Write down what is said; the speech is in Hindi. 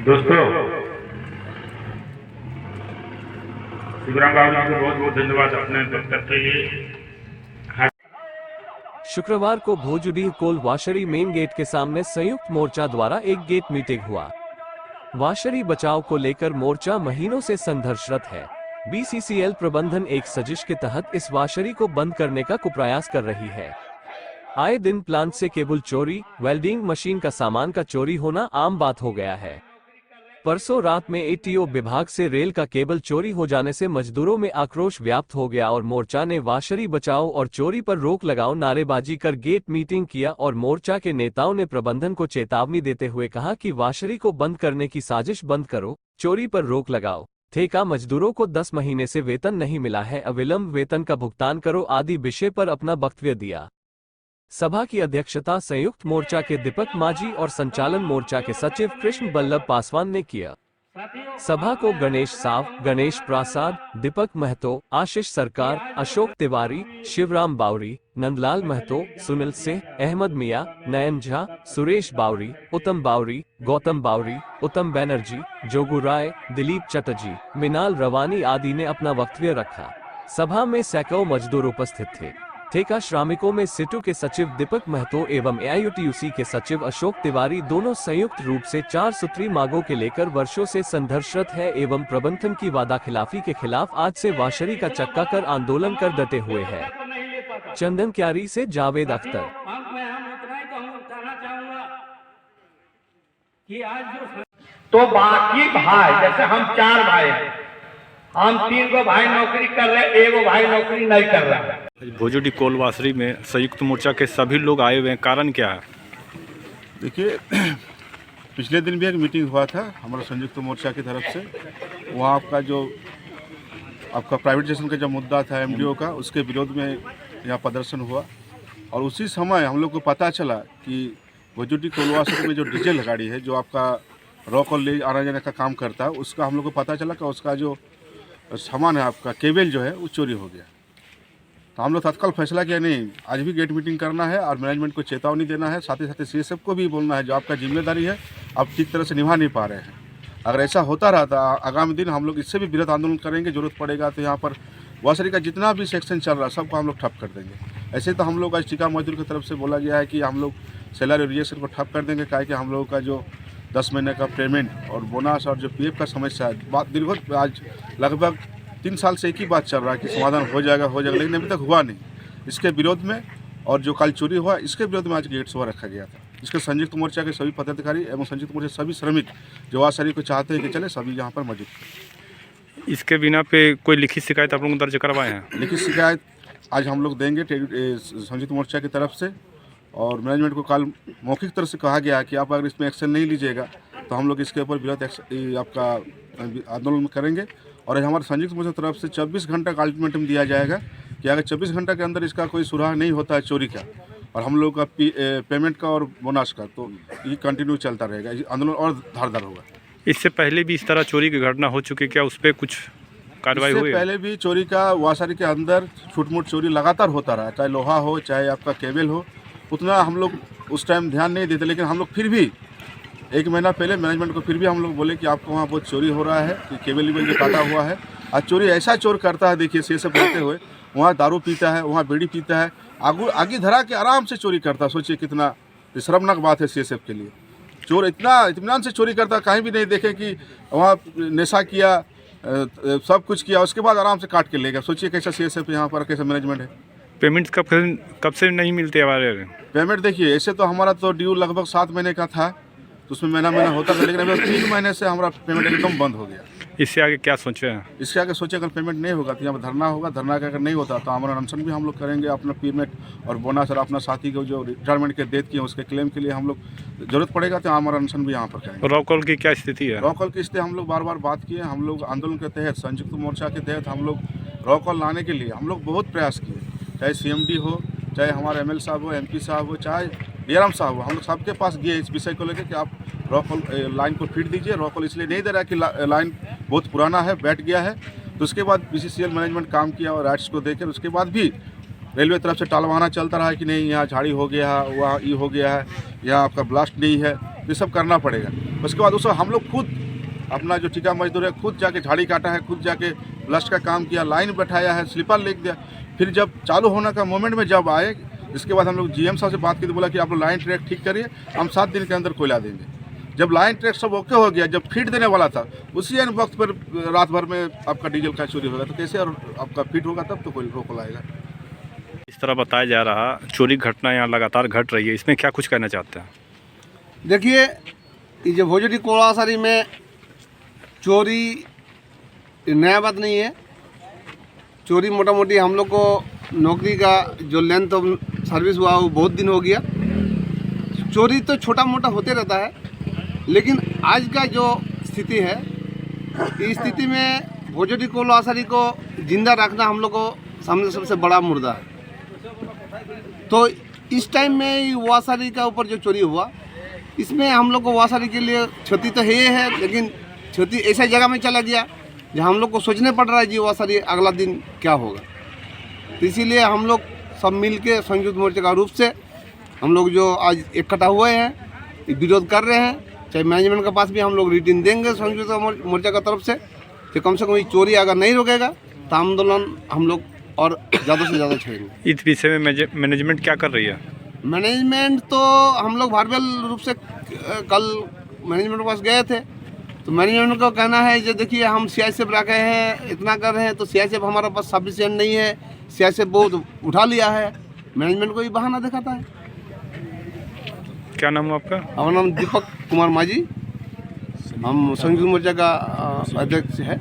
दोस्तों, शिवराम बाबू जी को बहुत बहुत धन्यवाद अपने दफ्तर के लिए। शुक्रवार को भोजुडीह कोल वाशरी मेन गेट के सामने संयुक्त मोर्चा द्वारा एक गेट मीटिंग हुआ। वाशरी बचाव को लेकर मोर्चा महीनों से संघर्षरत है। बीसीसीएल प्रबंधन एक साजिश के तहत इस वाशरी को बंद करने का कुप्रयास कर रही है। आए दिन प्लांट से केबल चोरी, वेल्डिंग मशीन का सामान का चोरी होना आम बात हो गया है। परसों रात में एटीओ विभाग से रेल का केबल चोरी हो जाने से मजदूरों में आक्रोश व्याप्त हो गया और मोर्चा ने वाशरी बचाओ और चोरी पर रोक लगाओ नारेबाजी कर गेट मीटिंग किया और मोर्चा के नेताओं ने प्रबंधन को चेतावनी देते हुए कहा कि वाशरी को बंद करने की साजिश बंद करो, चोरी पर रोक लगाओ। ठेका मजदूरों को 10 महीने से वेतन नहीं मिला है, अविलंब वेतन का भुगतान करो आदि विषय पर अपना वक्तव्य दिया। सभा की अध्यक्षता संयुक्त मोर्चा के दीपक माझी और संचालन मोर्चा के सचिव कृष्ण बल्लभ पासवान ने किया। सभा को गणेश साव, गणेश प्रसाद, दीपक महतो, आशीष सरकार, अशोक तिवारी, शिवराम बावरी, नंदलाल महतो, सुनील सिंह, अहमद मिया, नयन झा, सुरेश बावरी, उत्तम बावरी, गौतम बावरी, उत्तम बैनर्जी, जोगू राय, दिलीप चटर्जी, मिनाल रवानी आदि ने अपना वक्तव्य रखा। सभा में सैकड़ों मजदूर उपस्थित थे। ठेका श्रमिकों में सिटू के सचिव दीपक महतो एवं एआईयूटीयूसी के सचिव अशोक तिवारी दोनों संयुक्त रूप से 4 सूत्री मांगों के लेकर वर्षों से संघर्षरत है एवं प्रबंधन की वादाखिलाफी के खिलाफ आज से वाशरी का चक्का कर आंदोलन कर डटे हुए हैं। चंदन क्यारी से जावेद अख्तर। तो बाकी भाई, जैसे हम 4 भाई हैं, हम 3 गो भाई नौकरी कर रहे, एगो भाई नौकरी नहीं कर रहा है। भोजुडीह कोल वाशरी में संयुक्त मोर्चा के सभी लोग आए हुए हैं, कारण क्या है? देखिए, पिछले दिन भी एक मीटिंग हुआ था हमारा संयुक्त मोर्चा की तरफ से। वहाँ आपका प्राइवेटाइजेशन का जो मुद्दा था एमडीओ का, उसके विरोध में यहाँ प्रदर्शन हुआ और उसी समय हम लोग को पता चला कि भोजुडीह कोल वाशरी में जो डीजल गाड़ी है जो आपका रॉक और ले आना जाने का काम करता है, उसका हम लोग को पता चला कि उसका जो सामान है आपका केबल जो है वो चोरी हो गया। तो हम लोग तत्काल फैसला किया, नहीं आज भी गेट मीटिंग करना है और मैनेजमेंट को चेतावनी देना है, साथ ही साथ सीएसएफ को भी बोलना है जो आपका जिम्मेदारी है आप ठीक तरह से निभा नहीं पा रहे हैं। अगर ऐसा होता रहा तो आगामी दिन हम लोग इससे भी बृहत आंदोलन करेंगे। जरूरत पड़ेगा तो यहाँ पर वाशरी का जितना भी सेक्शन चल रहा है सबको हम लोग ठप कर देंगे। ऐसे तो हम लोग आज ठेका मजदूर की तरफ से बोला गया है कि हम लोग सैलरी रिजेक्शन को ठप कर देंगे, क्या कि हम लोगों का जो 10 महीने का पेमेंट और बोनस और जो पीएफ का समस्या है, बात दीर्घ आज लगभग 3 साल से एक ही बात चल रहा है कि समाधान हो जाएगा, लेकिन अभी तक हुआ नहीं। इसके विरोध में और जो कल चोरी हुआ इसके विरोध में आज गेट सभा रखा गया था। इसके संयुक्त मोर्चा के सभी पदाधिकारी एवं संयुक्त मोर्चा सभी श्रमिक जो वाशरी को चाहते हैं कि चले, सभी यहाँ पर मौजूद थे। इसके बिना पे कोई लिखित शिकायत आप लोग दर्ज करवाए हैं? लिखित शिकायत आज हम लोग देंगे संयुक्त मोर्चा की तरफ से और मैनेजमेंट को कल मौखिक तरह से कहा गया है कि आप अगर इसमें एक्शन नहीं लीजिएगा तो हम लोग इसके ऊपर बृहत आपका आंदोलन करेंगे। और हमारे संयुक्त मोर्चा तरफ से 24 घंटा का अल्टीमेटम दिया जाएगा कि अगर 24 घंटा के अंदर इसका कोई सुराह नहीं होता है चोरी का और हम लोग का पेमेंट का और बोनस का, तो ये कंटिन्यू चलता रहेगा, आंदोलन और धारदार होगा। इससे पहले भी इस तरह चोरी की घटना हो चुकी, क्या उस पर कुछ कार्रवाई हुई? पहले भी चोरी का वाशरी के अंदर छूट-मूट चोरी लगातार होता रहा, चाहे लोहा हो चाहे आपका केबल हो। उतना हम लोग उस टाइम ध्यान नहीं देते, लेकिन हम लोग फिर भी 1 महीना पहले मैनेजमेंट को फिर भी हम लोग बोले कि आपको वहाँ बहुत चोरी हो रहा है, कि केबल वेबल जो काटा हुआ है। आज चोरी ऐसा चोर करता है, देखिए से सब बोलते हुए, वहाँ दारू पीता है, वहाँ बीड़ी पीता है, आगे धरा के आराम से चोरी करता है। सोचिए कितना शर्मनाक बात है सीएसएफ के लिए। चोर इतना इत्मीनान से चोरी करता है, कहीं भी नहीं देखे कि वहाँ नशा किया, सब कुछ किया, उसके बाद आराम से काट के ले गया। सोचिए कैसा सीएसएफ यहाँ पर, कैसा मैनेजमेंट है। पेमेंट कब से नहीं मिलते हमारे? पेमेंट देखिए, ऐसे तो हमारा तो ड्यू लगभग 7 महीने का था, तो उसमें महीना होता था, लेकिन अभी 3 महीने से हमारा पेमेंट एकदम बंद हो गया। इससे आगे क्या सोचे हैं? इसके आगे सोचे अगर पेमेंट नहीं होगा तो यहाँ पर धरना होगा। धरना का अगर नहीं होता तो हमारा अनशन भी हम लोग करेंगे। अपना पेमेंट और बोनस और अपना साथी को जो रिटायरमेंट के डेथ किए उसके क्लेम के लिए हम लोग जरूरत पड़ेगा तो हमारा अनशन भी यहाँ पर करेंगे। रॉकॉल की क्या स्थिति है? रॉकॉल की स्थिति हम लोग बार बार बात किए। हम लोग आंदोलन के तहत संयुक्त मोर्चा के तहत हम लोग रॉकॉल लाने के लिए हम लोग बहुत प्रयास किए, चाहे CMD हो, चाहे हमारे ML साहब हो, MP साहब हो, चाहे DRM साहब हो। हम लोग सबके पास गए इस विषय को लेकर कि आप रॉकॉल लाइन को फिट दीजिए। रॉकॉल इसलिए नहीं दे रहा कि लाइन बहुत पुराना है, बैठ गया है। तो उसके बाद BCCL मैनेजमेंट काम किया और राइट्स को देकर उसके बाद भी रेलवे तरफ से टालवाना चलता रहा कि नहीं यहाँ झाड़ी हो गया है, वहाँ ये हो गया है, यहाँ आपका ब्लास्ट नहीं है। ये सब करना पड़ेगा। उसके बाद उस हम लोग खुद अपना जो ठेका मजदूर है खुद जाके झाड़ी काटा है, खुद जाके ब्लस्ट का काम किया, लाइन बैठाया है, स्लीपर लिख दिया। फिर जब चालू होने का मोमेंट में जब आए, इसके बाद हम लोग जीएम साहब से बात की तो बोला कि आप लोग लाइन ट्रैक ठीक करिए, हम 7 दिन के अंदर कोयला देंगे। जब लाइन ट्रैक सब ओके हो गया, जब फीड देने वाला था, उसी वक्त पर रात भर में आपका डीजल का चोरी होगा, तो कैसे और आपका फीड होगा तब तो कोई रोक लाएगा। इस तरह बताया जा रहा चोरी घटना यहाँ लगातार घट रही है, इसमें क्या कुछ कहना चाहते हैं? देखिए, ये जो भोजड़ी कोलासरी में चोरी नया बात नहीं है। चोरी मोटा मोटी हम लोग को नौकरी का जो लेंथ ऑफ सर्विस हुआ वो बहुत दिन हो गया। चोरी तो छोटा मोटा होते रहता है, लेकिन आज का जो स्थिति है, इस स्थिति में भोजड़ी कोलासरी को जिंदा रखना हम लोग को सामने सबसे बड़ा मुद्दा है। तो इस टाइम में वासारी का ऊपर जो चोरी हुआ, इसमें हम लोग को वासारी के लिए क्षति तो है, लेकिन क्षति ऐसा जगह में चला गया जहाँ हम लोग को सोचने पड़ रहा है जी वासारी अगला दिन क्या होगा। तो इसीलिए हम लोग सब मिल के संयुक्त मोर्चा का रूप से हम लोग जो आज इकट्ठा हुए हैं, विरोध कर रहे हैं। चाहे मैनेजमेंट के पास भी हम लोग रिटर्न देंगे संयुक्त मोर्चा का तरफ से कि कम से कम ये चोरी अगर नहीं रुकेगा तो आंदोलन हम लोग और ज़्यादा से ज़्यादा छेड़ेंगे। इस विषय में मैनेजमेंट क्या कर रही है? मैनेजमेंट तो हम लोग वर्बल रूप से कल मैनेजमेंट के पास गए थे, तो मैनेजमेंट का कहना है जो देखिए हम सीआईएसएफ रखे हैं, इतना कर रहे हैं, तो सीआईएसएफ हमारे पास सफिशिएंट नहीं है, सीआईएसएफ बहुत उठा लिया है। मैनेजमेंट को ही बहाना दिखाता है। क्या नाम है आपका? हमारा नाम दीपक कुमार माझी, हम संयुक्त मोर्चा का अध्यक्ष है।